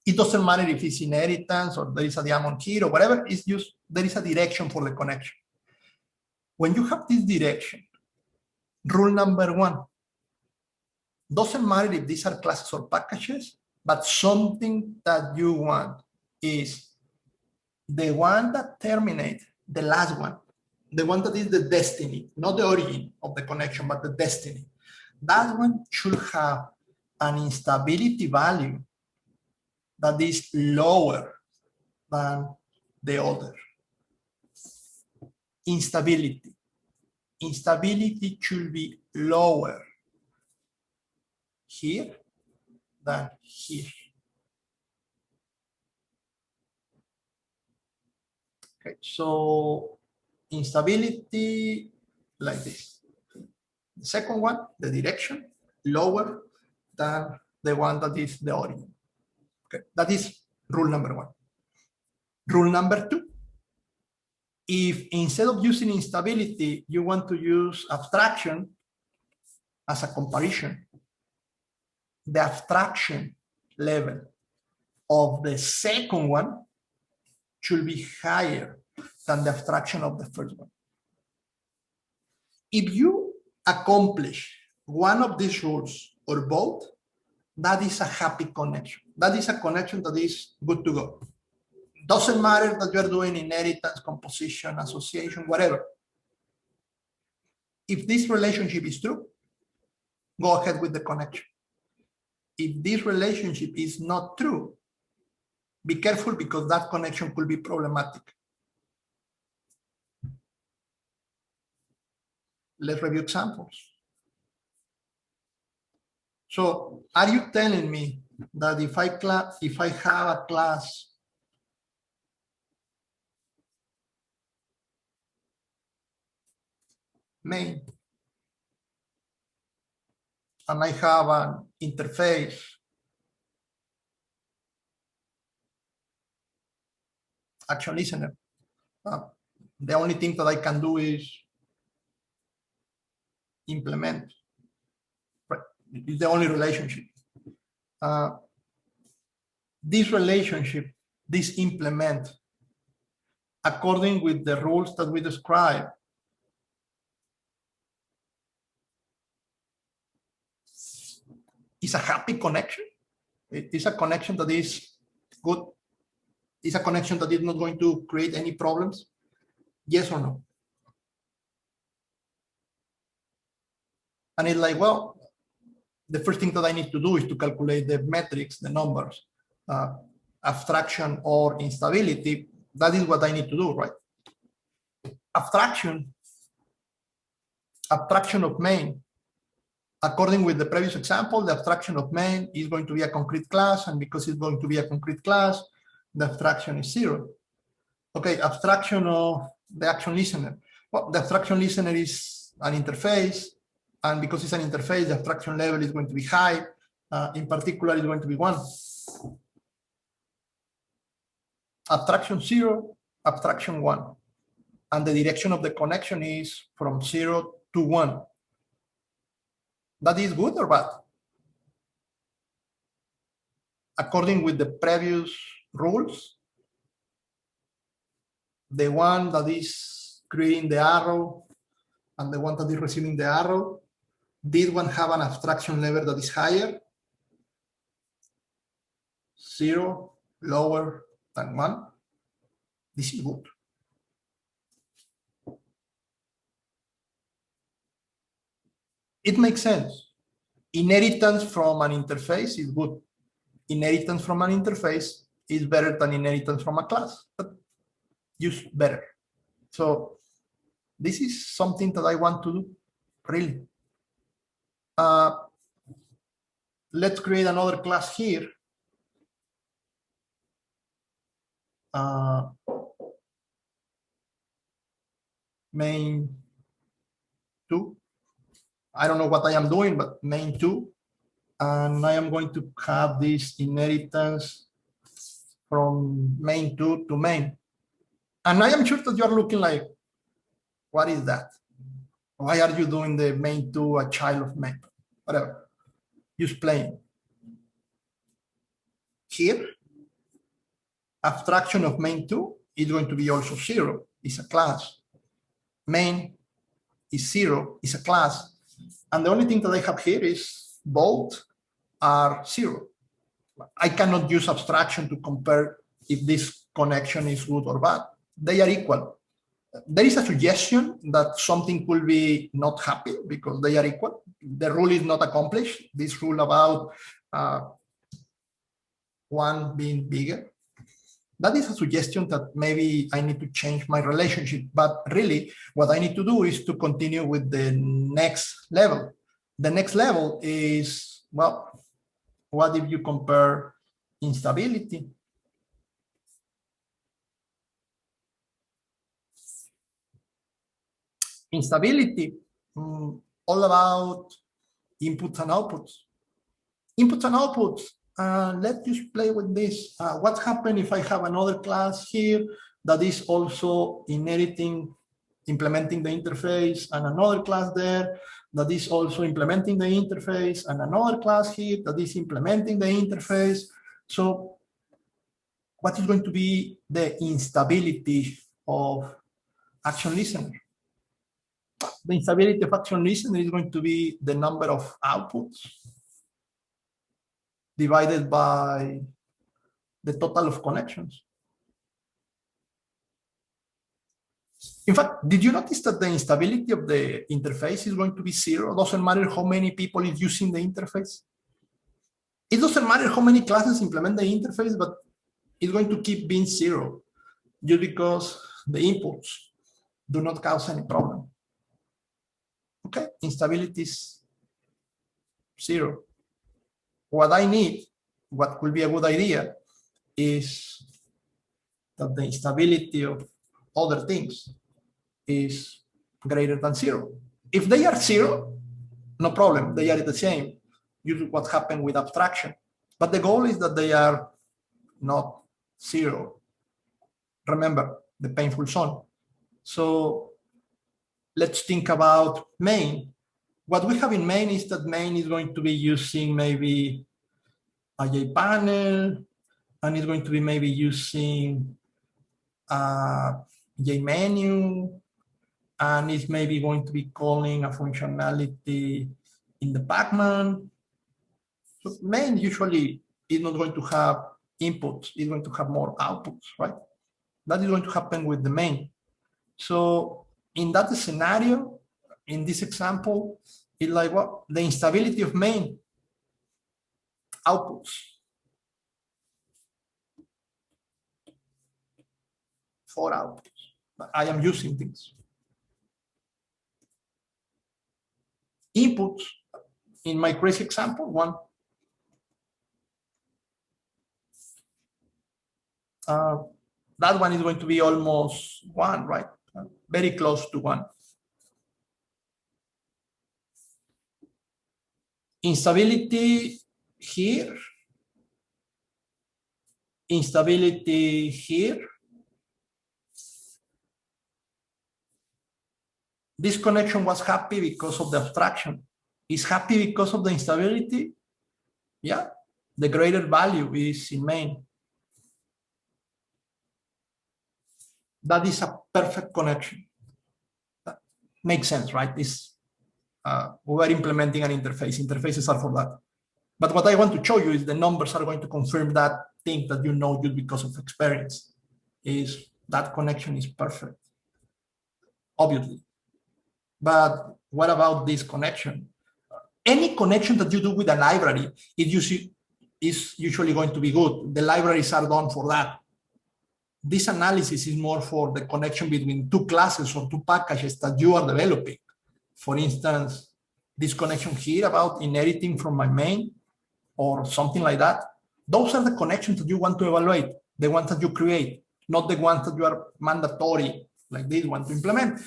It doesn't matter if it's inheritance or there is a diamond here or whatever, it's just there is a direction for the connection. When you have this direction, rule number one, doesn't matter if these are classes or packages, but something that you want is the one that terminates the last one, the one that is the destiny, not the origin of the connection, but the destiny. That one should have an instability value that is lower than the other. Instability. Instability should be lower here than here. Okay, so instability like this. The second one, the direction, lower than the one that is the origin. Okay, that is rule number one. Rule number two, if instead of using instability, you want to use abstraction as a comparison, the abstraction level of the second one should be higher than the abstraction of the first one. If you accomplish one of these rules or both, that is a happy connection. That is a connection that is good to go. Doesn't matter that you're doing inheritance, composition, association, whatever. If this relationship is true, go ahead with the connection. If this relationship is not true, be careful because that connection could be problematic. Let's review examples. So are you telling me that if I have a class main and I have an interface action listener, the only thing that I can do is implement, right? It's the only relationship. This relationship, this implement, according with the rules that we described, is a happy connection. It is a connection that is good. It's a connection that is not going to create any problems. Yes or no? And it's like, well, the first thing that I need to do is to calculate the metrics, the numbers, abstraction or instability. That is what I need to do, right? Abstraction of main. According with the previous example, the abstraction of main is going to be a concrete class, and because it's going to be a concrete class, the abstraction is 0. Okay, abstraction of the action listener. Well, the abstraction listener is an interface, and because it's an interface, the abstraction level is going to be high. In particular, it's going to be 1. Abstraction 0, abstraction 1. And the direction of the connection is from 0 to 1. That is good or bad? According with the previous rules, the one that is creating the arrow and the one that is receiving the arrow, did one have an abstraction level that is higher? 0, lower than 1. This is good. It makes sense. Inheritance from an interface is good. inheritance from an interface is better than inheritance from a class, but use better. So this is something that I want to do, really. Let's create another class here. Main 2. I don't know what I am doing, but main 2. And I am going to have this inheritance from main 2 to main. And I am sure that you are looking like, what is that? Why are you doing the main 2 a child of main? Whatever. Use plain. Here, abstraction of main 2 is going to be also 0. It's a class. Main is 0. It's a class. And the only thing that I have here is both are 0. I cannot use abstraction to compare if this connection is good or bad. They are equal. There is a suggestion that something could be not happy because they are equal. The rule is not accomplished. This rule about one being bigger. That is a suggestion that maybe I need to change my relationship. But really, what I need to do is to continue with the next level. The next level is, well, what if you compare instability? Instability, all about inputs and outputs. Inputs and outputs, let's just play with this. What happens if I have another class here that is also implementing the interface, and another class there that is also implementing the interface, and another class here that is implementing the interface. So what is going to be the instability of action listener? The instability of action listener is going to be the number of outputs divided by the total of connections. In fact, did you notice that the instability of the interface is going to be 0? Doesn't matter how many people is using the interface. It doesn't matter how many classes implement the interface, but it's going to keep being 0 just because the inputs do not cause any problem. Okay, instability is 0. What I need, what could be a good idea, is that the instability of other things is greater than 0. If they are 0, no problem, they are the same. Usually what happened with abstraction. But the goal is that they are not 0. Remember the painful zone. So let's think about main. What we have in main is that main is going to be using maybe a JPanel, and it's going to be maybe using a JMenu, and it's maybe going to be calling a functionality in the Pacman. So main usually is not going to have inputs, it's going to have more outputs, right? That is going to happen with the main. So in that scenario, in this example, it's like what? The instability of main outputs. 4 outputs. I am using things. Inputs, in my crazy example, 1. That one is going to be almost 1, right? Very close to 1. Instability here. Instability here. This connection was happy because of the abstraction. Is happy because of the instability? Yeah, the greater value is in main. That is a perfect connection. That makes sense, right? We are implementing an interface. Interfaces are for that. But what I want to show you is the numbers are going to confirm that thing that you know just because of experience. Is that connection is perfect, obviously. But what about this connection? Any connection that you do with a library, it is usually going to be good. The libraries are done for that. This analysis is more for the connection between two classes or two packages that you are developing. For instance, this connection here about inheriting from my main or something like that. Those are the connections that you want to evaluate, the ones that you create, not the ones that you are mandatory, like this one, to implement.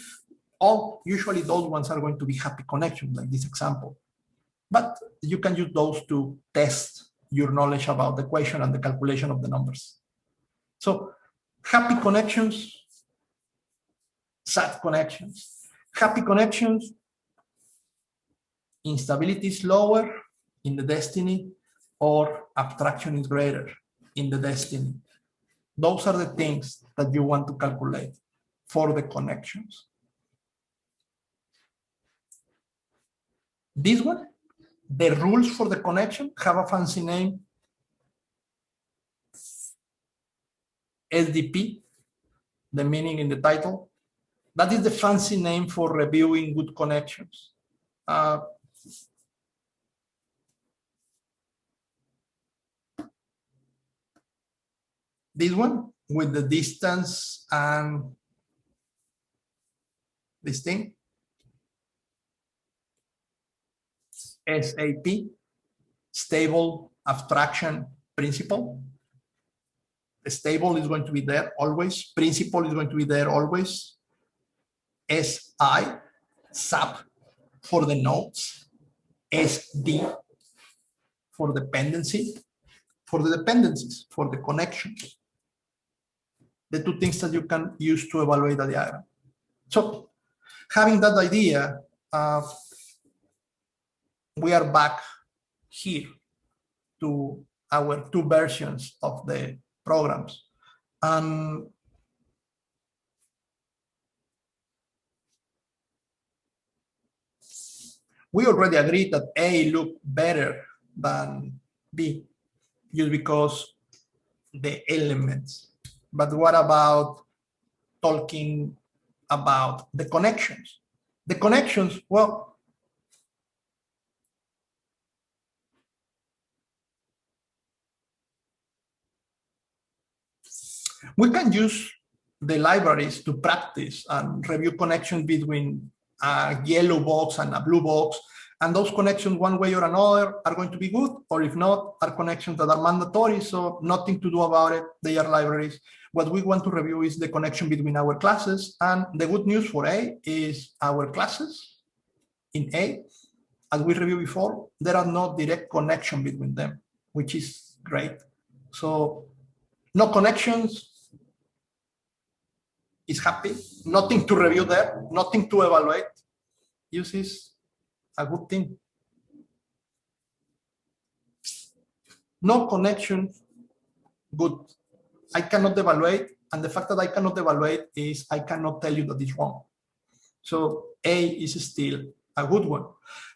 Usually those ones are going to be happy connections, like this example. But you can use those to test your knowledge about the equation and the calculation of the numbers. So happy connections, sad connections. Happy connections, instability is lower in the destiny, or abstraction is greater in the destiny. Those are the things that you want to calculate for the connections. This one, the rules for the connection have a fancy name, SDP, the meaning in the title. That is the fancy name for reviewing good connections. This one with the distance and this thing, SAP, stable abstraction principle. The stable is going to be there always. Principle is going to be there always. SI, SAP for the nodes. SD for dependency, for the dependencies, for the connections. The two things that you can use to evaluate the diagram. So having that idea, we are back here to our two versions of the programs. And we already agreed that A looked better than B, just because the elements. But what about talking about the connections? The connections, well, we can use the libraries to practice and review connections between a yellow box and a blue box. And those connections, one way or another, are going to be good, or if not, are connections that are mandatory, so nothing to do about it. They are libraries. What we want to review is the connection between our classes. And the good news for A is our classes in A, as we reviewed before, there are no direct connection between them, which is great. So no connections is happy, nothing to review there, nothing to evaluate. Use is a good thing. No connection, good. I cannot evaluate, and the fact that I cannot evaluate is I cannot tell you that it's wrong. So A is still a good one.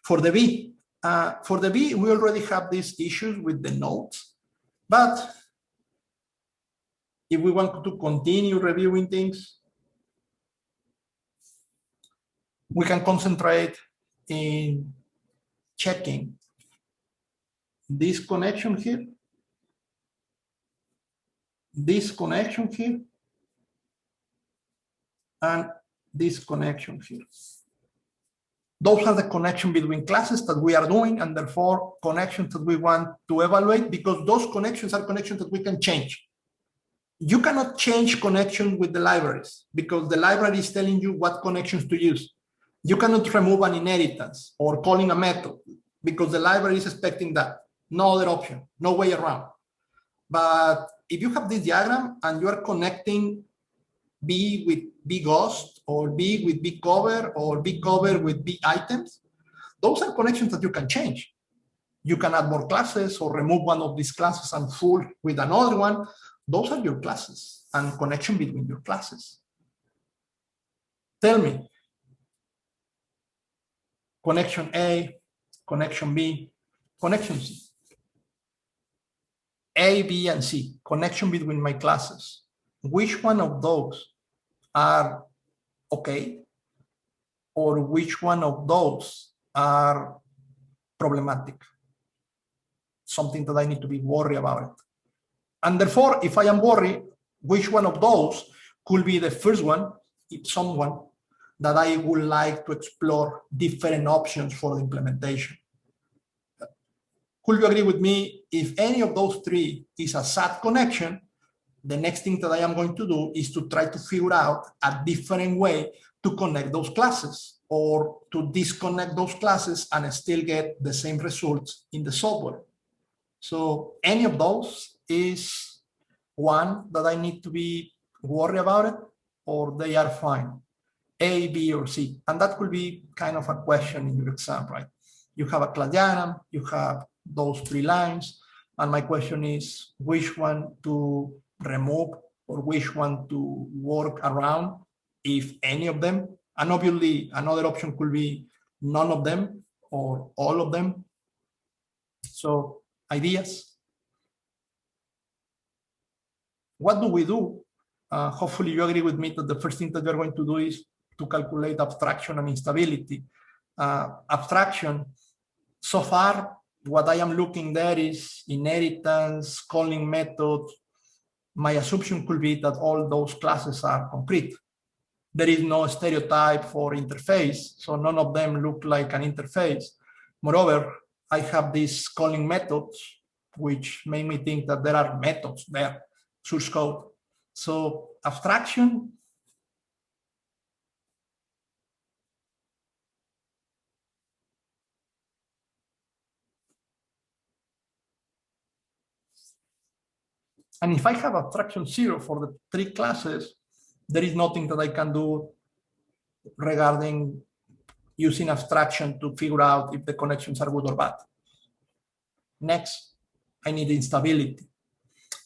For the B, we already have these issues with the nodes, but if we want to continue reviewing things, we can concentrate in checking this connection here, this connection here, and this connection here. Those are the connections between classes that we are doing, and therefore connections that we want to evaluate, because those connections are connections that we can change. You cannot change connection with the libraries because the library is telling you what connections to use. You cannot remove an inheritance or calling a method because the library is expecting that. No other option, no way around. But if you have this diagram and you are connecting B with B ghost, or B with B cover, or B cover with B items, those are connections that you can change. You can add more classes or remove one of these classes and fool with another one. Those are your classes and connection between your classes. Tell me, connection A, connection B, connection C. A, B, and C, connection between my classes. Which one of those are okay? Or which one of those are problematic? something that I need to be worried about it. And therefore, if I am worried, which one of those could be the first one, if someone that I would like to explore different options for the implementation. Could you agree with me? If any of those three is a sad connection, the next thing that I am going to do is to try to figure out a different way to connect those classes, or to disconnect those classes and still get the same results in the software. So any of those is one that I need to be worried about it, or they are fine, A, B, or C. And that could be kind of a question in your exam, right? You have a class diagram, you have those three lines, and my question is which one to remove or which one to work around, if any of them. And obviously another option could be none of them or all of them. So ideas. What do we do? Hopefully you agree with me that the first thing that you're going to do is to calculate abstraction and instability. Abstraction, so far, what I am looking there is inheritance, calling methods. My assumption could be that all those classes are concrete. There is no stereotype for interface, so none of them look like an interface. Moreover, I have these calling methods, which make me think that there are methods there, source code. So abstraction, and if I have abstraction 0 for the three classes, there is nothing that I can do regarding using abstraction to figure out if the connections are good or bad. Next, I need instability.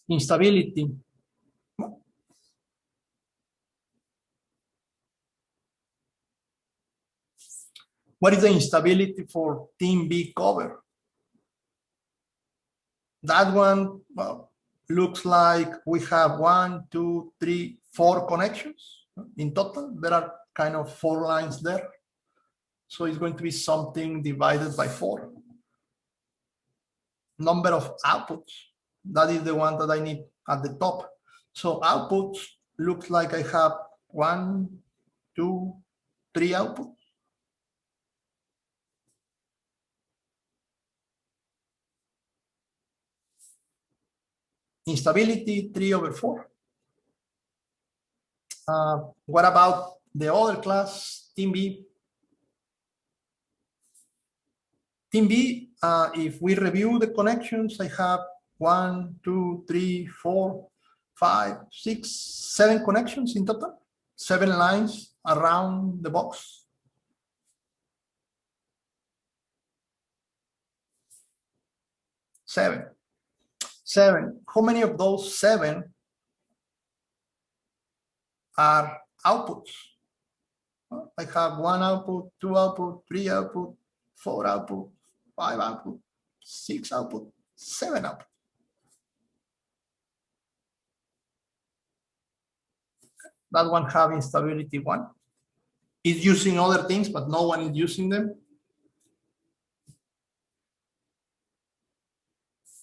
Instability. What is the instability for team B cover? That one, well, looks like we have 1, 2, 3, 4 connections in total. There are kind of 4 lines there. So it's going to be something divided by 4. Number of outputs, that is the one that I need at the top. So outputs looks like I have 1, 2, 3 outputs. Instability 3/4. What about the other class, team B? Team B, if we review the connections, I have 1, 2, 3, 4, 5, 6, 7 connections in total, 7 lines around the box. 7. How many of those 7 are outputs? I have 1 output, 2 output, 3 output, 4 output, 5 output, 6 output, 7 output. That one have instability 1. It's using other things, but no one is using them.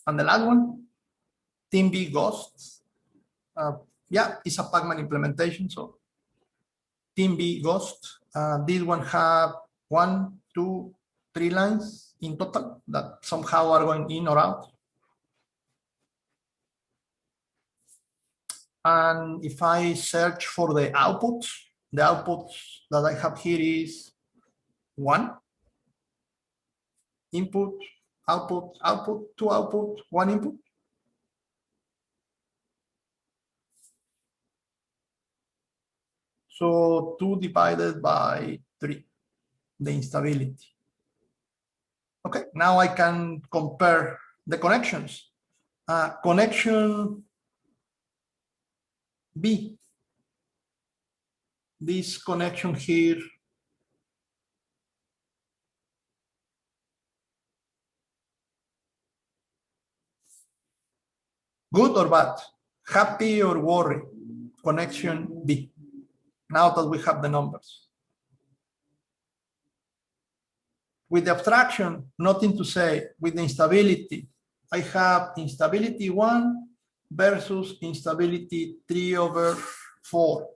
And the last one, team B ghosts. Yeah, it's a Pacman implementation. So team B ghost. This one have 1, 2, 3 lines in total that somehow are going in or out. And if I search for the outputs that I have here is 1 input, output, output, 2 output, 1 input. So 2 divided by 3, the instability. Okay, now I can compare the connections. Connection B, this connection here, good or bad, happy or worry, connection B, now that we have the numbers. With the abstraction, nothing to say. With the instability, I have instability 1 versus instability 3/4.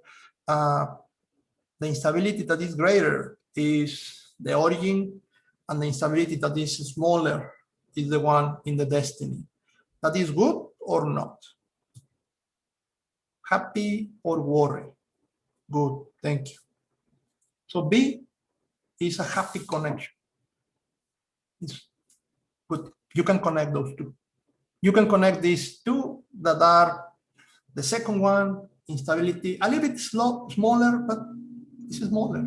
The instability that is greater is the origin, and the instability that is smaller is the one in the destiny. That is good or not? Happy or worry? Good, thank you. So B is a happy connection. It's good. You can connect those two. You can connect these two that are the second one, instability, a little bit smaller, but it's smaller.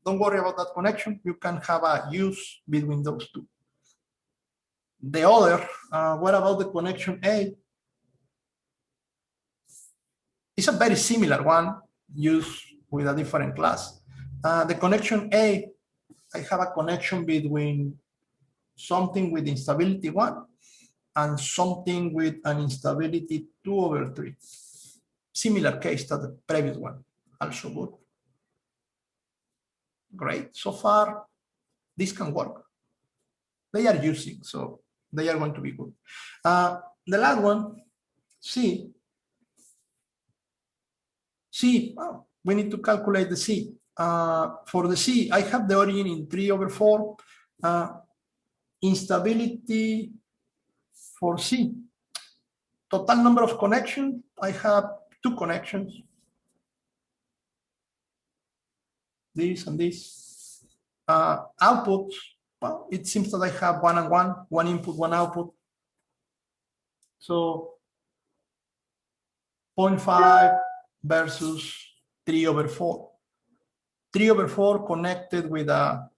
Don't worry about that connection. You can have a use between those two. The other, what about the connection A? It's a very similar one used with a different class. The connection A, I have a connection between something with instability 1 and something with an instability 2/3. Similar case to the previous one, also good. Great, so far, this can work. They are using, so they are going to be good. The last one, C. C, well, we need to calculate the C. For the C, I have the origin in 3/4. Instability for C. Total number of connections, I have 2 connections. This and this. Output, well, it seems that I have 1 and 1, 1 input, 1 output. So 0.5 versus 3/4. 3/4 connected with a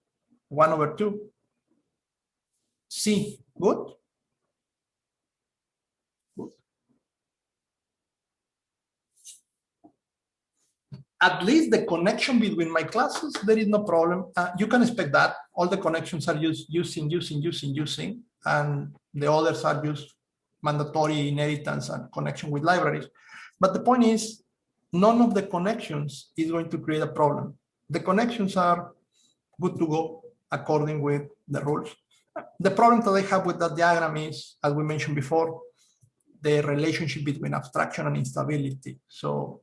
1/2. C, good? Good. At least the connection between my classes, there is no problem. You can expect that. All the connections are using, and the others are used mandatory inheritance and connection with libraries. But the point is, none of the connections is going to create a problem. The connections are good to go according with the rules. The problem that I have with that diagram is, as we mentioned before, the relationship between abstraction and instability. So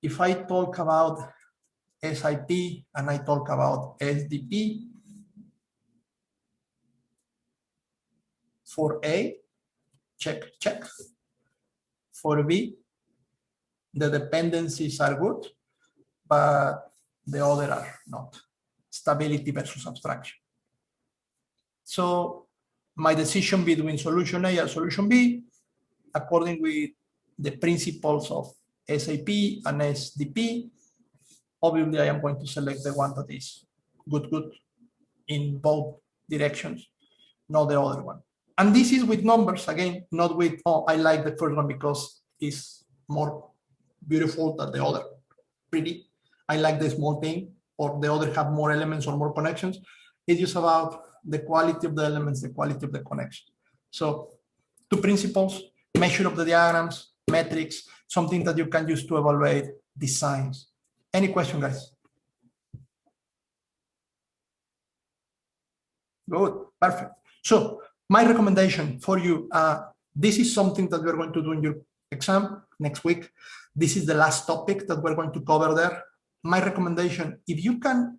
if I talk about SIP and I talk about SDP, for A, check, check. For B, the dependencies are good, but the other are not. Stability versus abstraction. So my decision between solution A and solution B, according with the principles of SAP and SDP, obviously I am going to select the one that is good in both directions, not the other one. And this is with numbers, again, not with, oh, I like the first one because it's more beautiful than the other. Pretty, I like the small thing, or the other have more elements or more connections. It's just about the quality of the elements, the quality of the connection. So 2 principles, measure of the diagrams, metrics, something that you can use to evaluate designs. Any question, guys? Good, perfect. So my recommendation for you, this is something that we're going to do in your exam next week. This is the last topic that we're going to cover there. My recommendation, if you can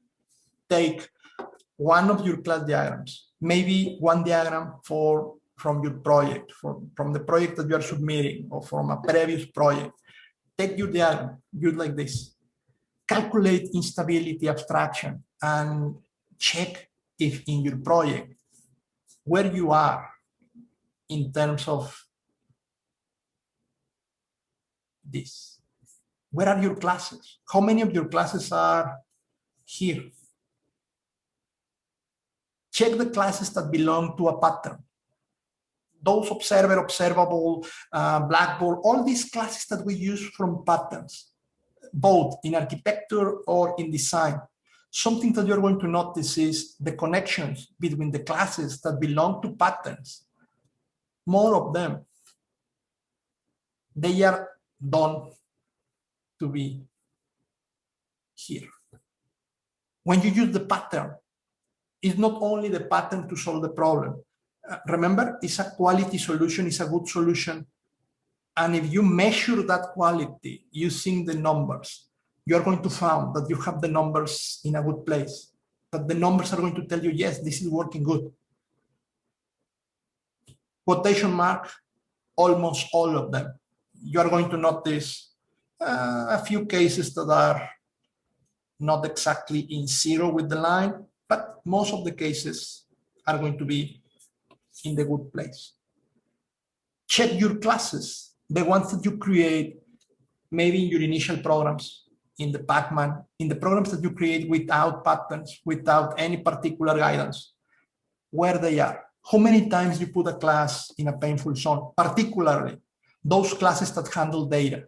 take one of your class diagrams, maybe one diagram from your project, from the project that you are submitting, or from a previous project, take your diagram, use like this. Calculate instability abstraction and check if in your project, where you are in terms of this. Where are your classes? How many of your classes are here? Check the classes that belong to a pattern. Those observer, observable, Blackboard, all these classes that we use from patterns, both in architecture or in design. Something that you're going to notice is the connections between the classes that belong to patterns. More of them, they are done to be here. When you use the pattern, it's not only the pattern to solve the problem. Remember, it's a quality solution, it's a good solution. And if you measure that quality using the numbers, you're going to find that you have the numbers in a good place, that the numbers are going to tell you, yes, this is working good. Quotation mark, almost all of them. You are going to notice a few cases that are not exactly in zero with the line, but most of the cases are going to be in the good place. Check your classes, the ones that you create, maybe in your initial programs, in the Pacman, in the programs that you create without patterns, without any particular guidance, where they are. How many times you put a class in a painful zone, particularly those classes that handle data.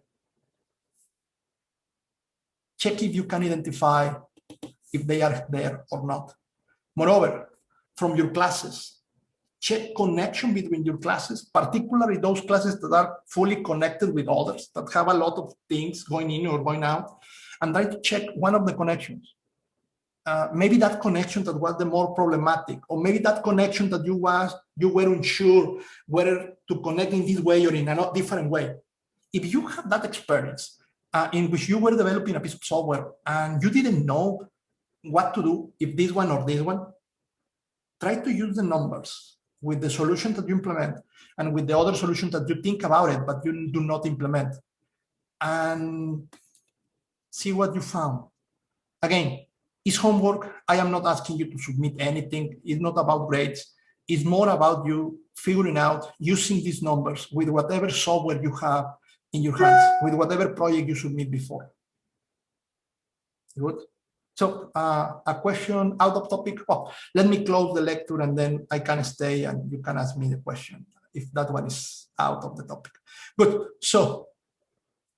Check if you can identify if they are there or not. Moreover, from your classes, check connection between your classes, particularly those classes that are fully connected with others, that have a lot of things going in or going out, and try to check one of the connections. Maybe that connection that was the more problematic, or maybe that connection that you were unsure whether to connect in this way or in a different way. If you have that experience in which you were developing a piece of software and you didn't know what to do, if this one or this one, try to use the numbers with the solution that you implement and with the other solution that you think about it, but you do not implement, and see what you found. Again, it's homework. I am not asking you to submit anything. It's not about grades. It's more about you figuring out, using these numbers with whatever software you have in your hands, with whatever project you submit before. Good. So a question out of topic. Oh, let me close the lecture and then I can stay and you can ask me the question if that one is out of the topic. Good. So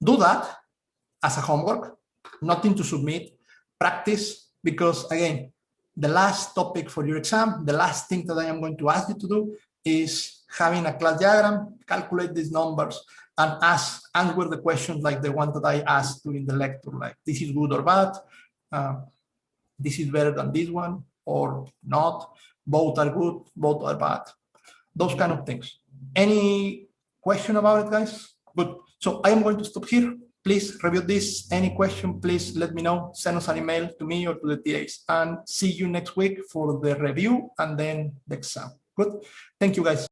do that as a homework, nothing to submit, practice, because again, the last topic for your exam, the last thing that I am going to ask you to do is having a class diagram, calculate these numbers, and answer the questions like the one that I asked during the lecture, like this is good or bad, this is better than this one or not, both are good, both are bad, those kind of things. Any question about it, guys? Good. So I am going to stop here. Please review this. Any question, please let me know. Send us an email to me or to the TAs, and see you next week for the review and then the exam. Good. Thank you, guys.